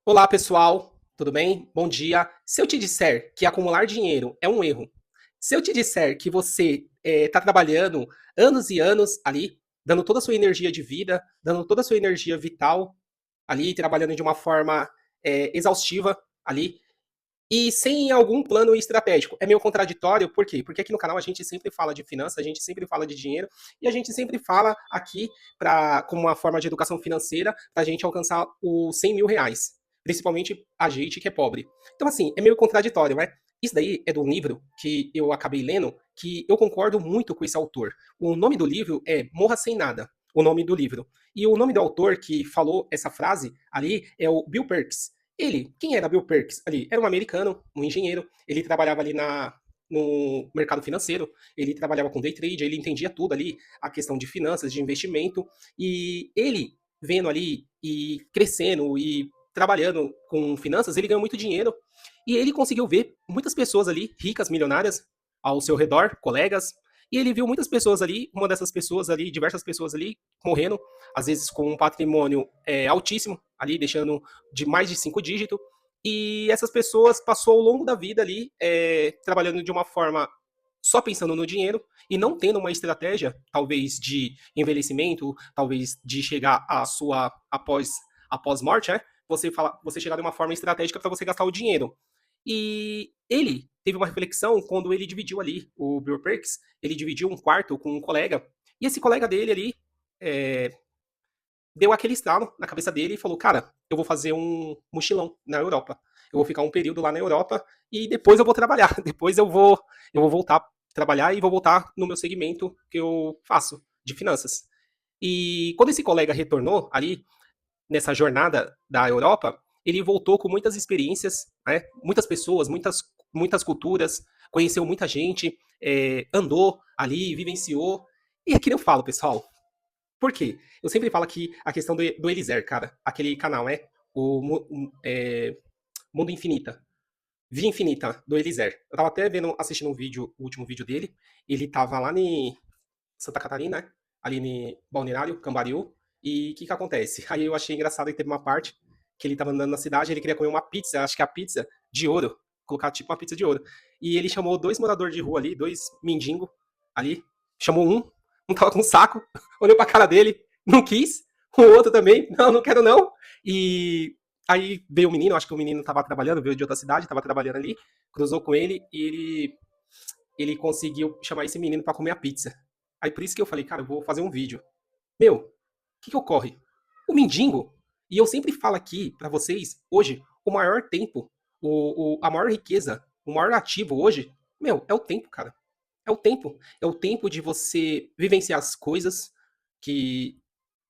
Olá, pessoal, tudo bem? Bom dia. Se eu te disser que acumular dinheiro é um erro, se eu te disser que você está trabalhando anos e anos ali, dando toda a sua energia de vida, dando toda a sua energia vital ali, trabalhando de uma forma exaustiva ali, e sem algum plano estratégico. É meio contraditório, por quê? Porque aqui no canal a gente sempre fala de finanças, a gente sempre fala de dinheiro, e a gente sempre fala aqui como uma forma de educação financeira para a gente alcançar os 100 mil reais. Principalmente a gente que é pobre. Então, assim, é meio contraditório, né? Isso daí é do livro que eu acabei lendo, que eu concordo muito com esse autor. O nome do livro é Morra Sem Nada, o nome do livro. E o nome do autor que falou essa frase ali é o Bill Perks. Quem era Bill Perks ali? Era um americano, um engenheiro. Ele trabalhava ali no mercado financeiro, ele trabalhava com day trade, ele entendia tudo ali, a questão de finanças, de investimento. E ele, vendo ali e crescendo e trabalhando com finanças, ele ganhou muito dinheiro. E ele conseguiu ver muitas pessoas ali, ricas, milionárias, ao seu redor, colegas. E ele viu muitas pessoas ali, uma dessas pessoas ali, diversas pessoas ali, morrendo, às vezes com um patrimônio altíssimo, ali, deixando de mais de 5 dígitos. E essas pessoas passou ao longo da vida ali trabalhando de uma forma só pensando no dinheiro e não tendo uma estratégia, talvez de envelhecimento, talvez de chegar à sua após morte, né? Você chegar de uma forma estratégica para você gastar o dinheiro. E ele teve uma reflexão quando ele dividiu ali o Bill Perks, ele dividiu um quarto com um colega e esse colega dele ali é, deu aquele estalo na cabeça dele e falou: Cara, eu vou fazer um mochilão na Europa. Eu vou ficar um período lá na Europa e depois eu vou trabalhar. Depois eu vou voltar a trabalhar e vou voltar no meu segmento que eu faço de finanças. E quando esse colega retornou ali nessa jornada da Europa, ele voltou com muitas experiências, né? Muitas pessoas, muitas culturas, conheceu muita gente, andou ali, vivenciou. E é que eu falo, pessoal, por quê? Eu sempre falo aqui a questão do Eliezer, cara. Aquele canal, né? Mundo Infinita. Via Infinita, do Eliezer. Eu tava até assistindo um vídeo, o último vídeo dele. Ele tava lá em Santa Catarina, né? Ali em Balneário, Camboriú. E o que que acontece? Aí eu achei engraçado que teve uma parte que ele tava andando na cidade, ele queria comer uma pizza, acho que a pizza de ouro. Colocar tipo uma pizza de ouro. E ele chamou dois moradores de rua ali, dois mendigos ali. Chamou um tava com um saco, olhou pra cara dele, não quis. O outro também, não, não quero não. E aí veio o menino, acho que o menino tava trabalhando, veio de outra cidade, tava trabalhando ali, cruzou com ele e ele conseguiu chamar esse menino pra comer a pizza. Aí por isso que eu falei, cara, eu vou fazer um vídeo. Meu, o que que ocorre? O mendigo, e eu sempre falo aqui pra vocês, hoje, o maior tempo, a maior riqueza, o maior ativo hoje, meu, é o tempo, cara. É o tempo. É o tempo de você vivenciar as coisas que.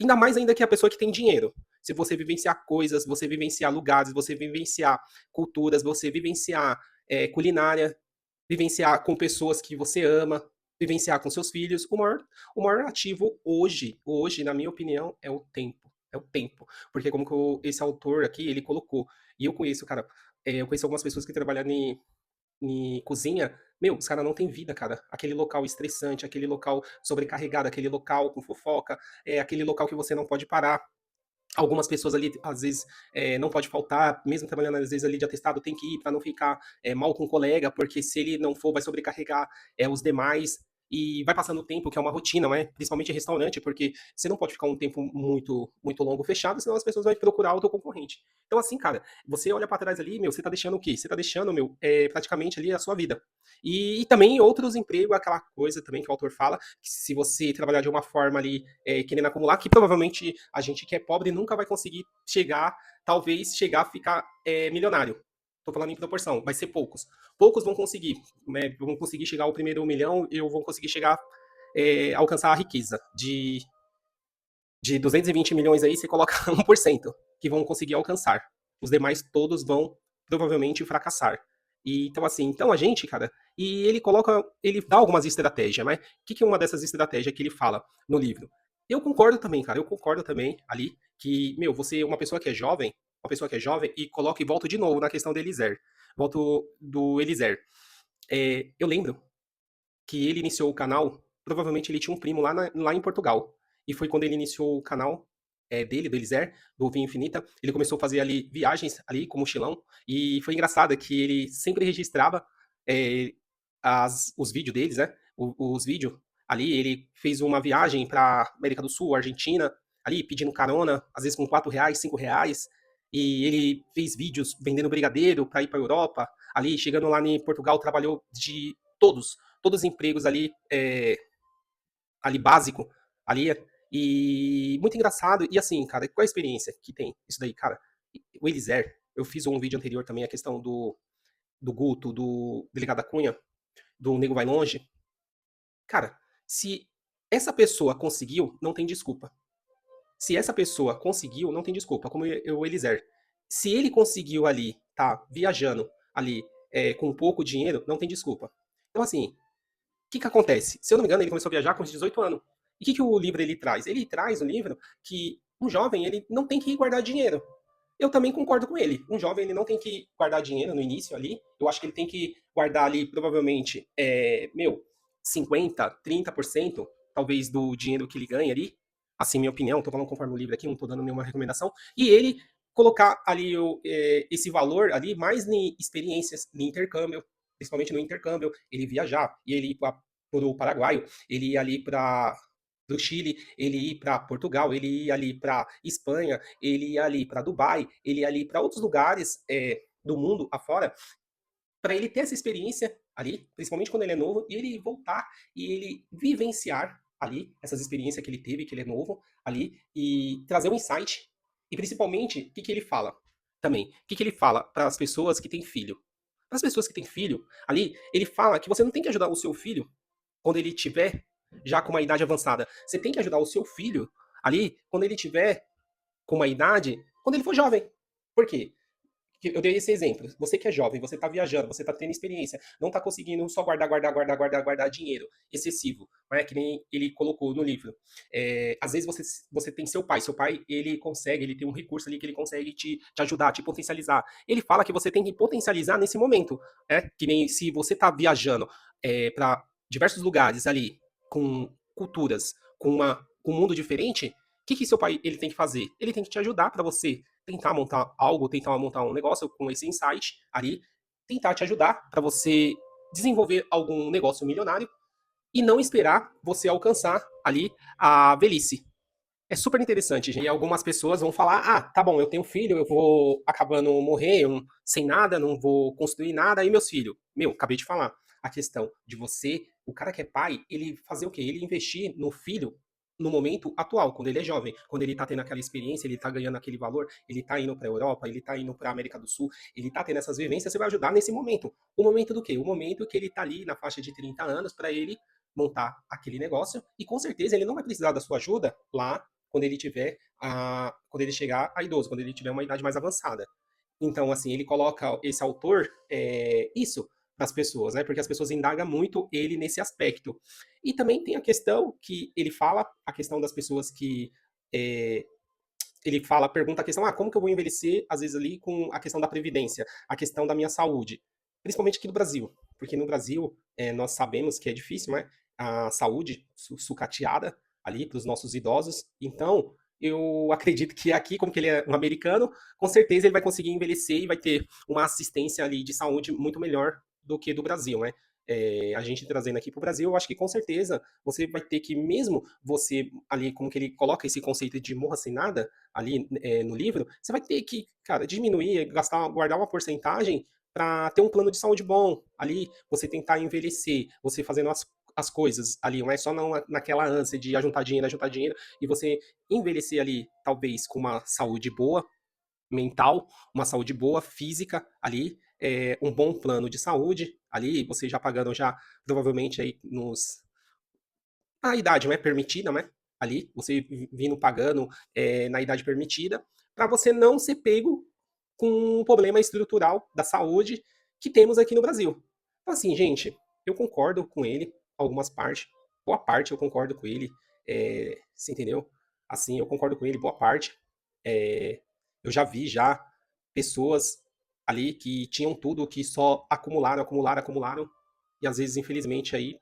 Ainda mais ainda que a pessoa que tem dinheiro. Se você vivenciar coisas, você vivenciar lugares, você vivenciar culturas, você vivenciar culinária, vivenciar com pessoas que você ama, vivenciar com seus filhos. O maior ativo hoje, na minha opinião, é o tempo. É o tempo. Porque como que esse autor aqui, ele colocou, e eu conheço, cara, eu conheço algumas pessoas que trabalham em cozinha, meu, os caras não têm vida, cara. Aquele local estressante, aquele local sobrecarregado, aquele local com fofoca, aquele local que você não pode parar. Algumas pessoas ali, às vezes, não pode faltar, mesmo trabalhando, às vezes, ali de atestado, tem que ir para não ficar mal com o colega, porque se ele não for, vai sobrecarregar os demais. E vai passando o tempo, que é uma rotina, né? Principalmente em restaurante, porque você não pode ficar um tempo muito, muito longo fechado, senão as pessoas vão procurar outro concorrente. Então, assim, cara, você olha para trás ali, meu, você tá deixando o quê? Você tá deixando, meu, praticamente ali a sua vida. E também outros empregos, aquela coisa também que o autor fala, que se você trabalhar de uma forma ali, querendo acumular, que provavelmente a gente que é pobre nunca vai conseguir chegar, talvez chegar a ficar milionário. Estou falando em proporção, vai ser poucos. Poucos vão conseguir, né, vão conseguir chegar ao primeiro milhão e vão conseguir chegar, alcançar a riqueza. De 220 milhões aí, você coloca 1% que vão conseguir alcançar. Os demais todos vão provavelmente fracassar. E, então, assim, então a gente, cara, e ele dá algumas estratégias, né? O que, que é uma dessas estratégias que ele fala no livro? Eu concordo também, cara, eu concordo também ali que, meu, você é uma pessoa que é jovem, e coloca e volto de novo na questão do Eliezer. Volto do Eliezer. Eu lembro que ele iniciou o canal, provavelmente ele tinha um primo lá em Portugal. E foi quando ele iniciou o canal. dele, do Eliezer, do Vinho Infinita. Ele começou a fazer ali viagens ali com mochilão e foi engraçado que ele sempre registrava é, os vídeos deles, né? Os vídeos ali. Ele fez uma viagem para América do Sul, Argentina, ali pedindo carona, às vezes com R$ 4, R$ 5. E ele fez vídeos vendendo brigadeiro para ir para a Europa. Ali, chegando lá em Portugal, trabalhou de todos os empregos ali, ali básico, ali, e muito engraçado, e assim, cara, qual a experiência que tem isso daí, cara? O Eliezer, eu fiz um vídeo anterior também, a questão do Guto, do Delegado da Cunha, do Nego Vai Longe, cara, se essa pessoa conseguiu, não tem desculpa. Se essa pessoa conseguiu, não tem desculpa, como o Eliezer. Se ele conseguiu ali, tá, viajando ali, com pouco dinheiro, não tem desculpa. Então, assim, o que acontece? Se eu não me engano, ele começou a viajar com uns 18 anos. E o que o livro ele traz? Ele traz no livro que um jovem ele não tem que guardar dinheiro. Eu também concordo com ele. Um jovem ele não tem que guardar dinheiro no início ali. Eu acho que ele tem que guardar ali provavelmente, 50, 30%, talvez do dinheiro que ele ganha ali. Assim, minha opinião, estou falando conforme o livro aqui, não estou dando nenhuma recomendação. E ele colocar ali esse valor ali mais em experiências, em intercâmbio, principalmente no intercâmbio, ele viajar e ele ir para o Paraguai, ele ir ali para do Chile, ele ir para Portugal, ele ir ali para Espanha, ele ir ali para Dubai, ele ir ali para outros lugares do mundo afora, para ele ter essa experiência ali, principalmente quando ele é novo, e ele voltar e ele vivenciar ali essas experiências que ele teve, que ele é novo ali, e trazer um insight. E principalmente, o que ele fala também? O que ele fala para as pessoas que têm filho? Para as pessoas que têm filho, ali, ele fala que você não tem que ajudar o seu filho quando ele tiver já com uma idade avançada. Você tem que ajudar o seu filho ali quando ele tiver com uma idade, quando ele for jovem. Por quê? Eu dei esse exemplo. Você que é jovem, você está viajando, você está tendo experiência, não está conseguindo só guardar dinheiro excessivo, não é que nem ele colocou no livro. Às vezes você tem seu pai ele consegue, ele tem um recurso ali que ele consegue te ajudar, te potencializar. Ele fala que você tem que potencializar nesse momento, que nem se você está viajando para diversos lugares ali, com culturas, com um mundo diferente, o que seu pai ele tem que fazer? Ele tem que te ajudar para você tentar montar algo, tentar montar um negócio com esse insight ali, tentar te ajudar para você desenvolver algum negócio milionário e não esperar você alcançar ali a velhice. É super interessante, gente. E algumas pessoas vão falar: ah, tá bom, eu tenho filho, eu vou acabando morrer sem nada, não vou construir nada, e meus filhos? Meu, acabei de falar. A questão de você, o cara que é pai, ele fazer o quê? Ele investir no filho no momento atual, quando ele é jovem, quando ele tá tendo aquela experiência, ele tá ganhando aquele valor, ele tá indo pra Europa, ele tá indo pra América do Sul, ele tá tendo essas vivências, você vai ajudar nesse momento. O momento do quê? O momento que ele tá ali na faixa de 30 anos para ele montar aquele negócio e com certeza ele não vai precisar da sua ajuda lá quando ele tiver quando ele chegar a idoso, quando ele tiver uma idade mais avançada. Então, assim, ele coloca esse autor isso para as pessoas, né? Porque as pessoas indagam muito ele nesse aspecto. E também tem a questão que ele fala, a questão das pessoas que é, ele fala, pergunta a questão, como que eu vou envelhecer, às vezes ali com a questão da previdência, a questão da minha saúde, principalmente aqui no Brasil, porque no Brasil nós sabemos que é difícil, né? A saúde sucateada ali para os nossos idosos, então eu acredito que aqui, como que ele é um americano, com certeza ele vai conseguir envelhecer e vai ter uma assistência ali de saúde muito melhor do que do Brasil, né? A gente trazendo aqui para o Brasil, eu acho que com certeza você vai ter que, mesmo você ali, como que ele coloca esse conceito de morra sem nada, ali no livro, você vai ter que, cara, diminuir, gastar, guardar uma porcentagem para ter um plano de saúde bom. Ali, você tentar envelhecer, você fazendo as coisas ali, não é só naquela ânsia de ajuntar dinheiro, e você envelhecer ali, talvez com uma saúde boa, mental, uma saúde boa, física ali, um bom plano de saúde ali, você já pagando já provavelmente aí a idade não é permitida, né? Ali, você vindo pagando na idade permitida, para você não ser pego com um problema estrutural da saúde que temos aqui no Brasil. Então, assim, gente, eu concordo com ele, algumas partes, boa parte eu concordo com ele, você entendeu? Assim, eu concordo com ele, boa parte. É, eu já vi já pessoas ali que tinham tudo, que só acumularam, e às vezes, infelizmente, aí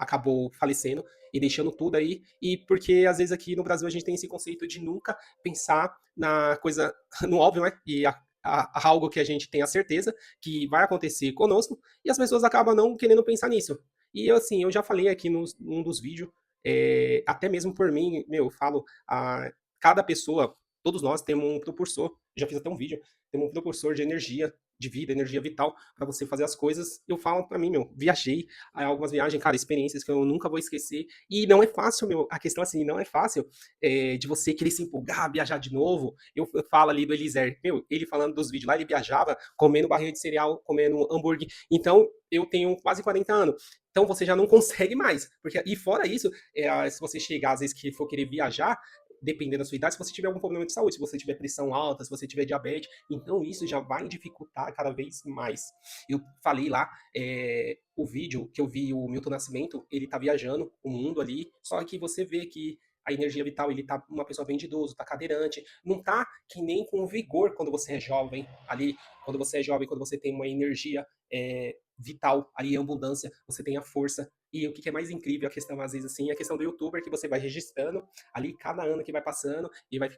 acabou falecendo e deixando tudo aí. E porque às vezes aqui no Brasil a gente tem esse conceito de nunca pensar na coisa, no óbvio, né? E algo que a gente tem a certeza que vai acontecer conosco, e as pessoas acabam não querendo pensar nisso. E eu, assim, eu já falei aqui num dos vídeos, até mesmo por mim, meu, eu falo, cada pessoa, todos nós temos um propulsor, já fiz até um vídeo, temos um propulsor de energia, de vida, energia vital, para você fazer as coisas. Eu falo para mim, meu, viajei, algumas viagens, cara, experiências que eu nunca vou esquecer, e não é fácil, meu, a questão assim, não é fácil de você querer se empolgar, viajar de novo. Eu falo ali do Eliezer, meu, ele falando dos vídeos lá, ele viajava comendo barrinha de cereal, comendo hambúrguer. Então, eu tenho quase 40 anos. Então você já não consegue mais. Porque, e fora isso, se você chegar, às vezes, que for querer viajar, dependendo da sua idade, se você tiver algum problema de saúde, se você tiver pressão alta, se você tiver diabetes, então isso já vai dificultar cada vez mais. Eu falei lá, o vídeo que eu vi o Milton Nascimento, ele tá viajando o mundo ali, só que você vê que a energia vital, ele tá uma pessoa bem de idoso, tá cadeirante, não tá que nem com vigor quando você é jovem, ali, quando você é jovem, quando você tem uma energia vital, ali, abundância, você tem a força. E o que é mais incrível, a questão, às vezes, assim, é a questão do youtuber, que você vai registrando ali cada ano que vai passando e vai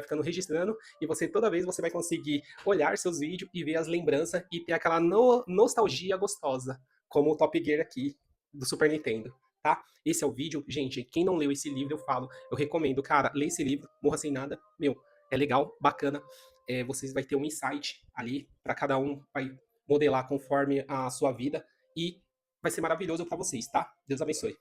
ficando registrando, e você toda vez você vai conseguir olhar seus vídeos e ver as lembranças e ter aquela nostalgia gostosa, como o Top Gear aqui do Super Nintendo. Tá? Esse é o vídeo. Gente, quem não leu esse livro, eu falo, eu recomendo, cara, lê esse livro, Morra Sem Nada. Meu, é legal, bacana. Vocês vai ter um insight ali para cada um, vai modelar conforme a sua vida e vai ser maravilhoso para vocês, tá? Deus abençoe.